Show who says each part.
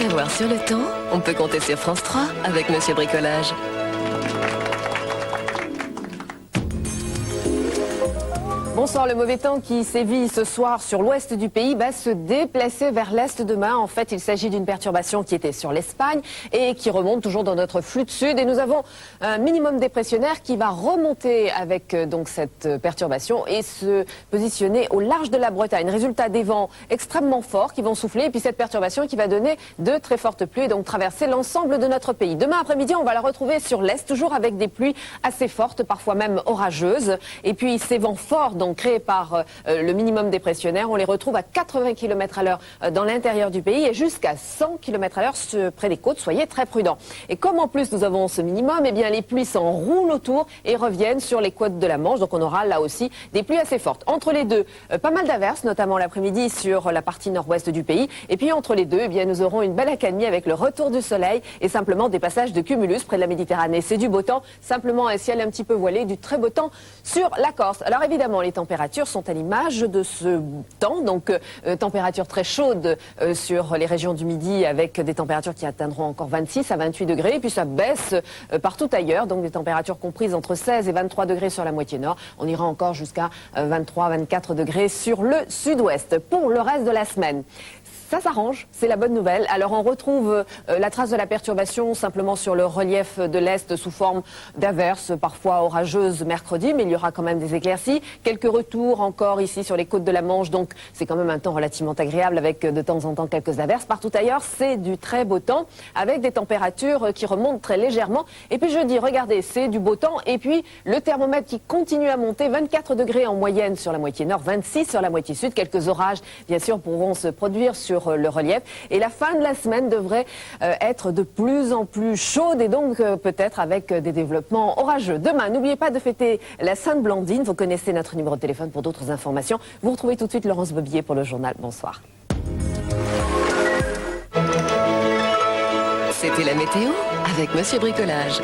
Speaker 1: savoir sur le temps, on peut compter sur France 3 avec Monsieur Bricolage.
Speaker 2: Bonsoir, le mauvais temps qui sévit ce soir sur l'ouest du pays va se déplacer vers l'est demain. En fait, il s'agit d'une perturbation qui était sur l'Espagne et qui remonte toujours dans notre flux de sud. Et nous avons un minimum dépressionnaire qui va remonter avec donc cette perturbation et se positionner au large de la Bretagne. Résultat, des vents extrêmement forts qui vont souffler et puis cette perturbation qui va donner de très fortes pluies et donc traverser l'ensemble de notre pays. Demain après-midi, on va la retrouver sur l'est, toujours avec des pluies assez fortes, parfois même orageuses. Et puis ces vents forts, donc créés par le minimum dépressionnaire, on les retrouve à 80 km à l'heure dans l'intérieur du pays et jusqu'à 100 km à l'heure près des côtes. Soyez très prudents. Et comme en plus nous avons ce minimum, eh bien les pluies s'enroulent autour et reviennent sur les côtes de la Manche. Donc on aura là aussi des pluies assez fortes. Entre les deux, pas mal d'averses, notamment l'après-midi sur la partie nord-ouest du pays. Et puis entre les deux, eh bien nous aurons une belle accalmie avec le retour du soleil et simplement des passages de cumulus près de la Méditerranée. C'est du beau temps, simplement un ciel un petit peu voilé, du très beau temps sur la Corse. Alors évidemment, les températures sont à l'image de ce temps, donc températures très chaudes sur les régions du Midi avec des températures qui atteindront encore 26 à 28 degrés, et puis ça baisse partout ailleurs, donc des températures comprises entre 16 et 23 degrés sur la moitié nord. On ira encore jusqu'à 23-24 degrés sur le sud-ouest. Pour le reste de la semaine, ça s'arrange, c'est la bonne nouvelle. Alors on retrouve la trace de la perturbation simplement sur le relief de l'Est sous forme d'averses, parfois orageuses mercredi, mais il y aura quand même des éclaircies. Quelques retours encore ici sur les côtes de la Manche, donc c'est quand même un temps relativement agréable avec de temps en temps quelques averses. Partout ailleurs, c'est du très beau temps avec des températures qui remontent très légèrement. Et puis jeudi, regardez, c'est du beau temps et puis le thermomètre qui continue à monter, 24 degrés en moyenne sur la moitié nord, 26 sur la moitié sud. Quelques orages, bien sûr, pourront se produire sur le relief. Et la fin de la semaine devrait être de plus en plus chaude et donc peut-être avec des développements orageux. Demain, n'oubliez pas de fêter la Sainte Blandine. Vous connaissez notre numéro de téléphone pour d'autres informations. Vous retrouvez tout de suite Laurence Bobillet pour le journal. Bonsoir.
Speaker 1: C'était la météo avec Monsieur Bricolage.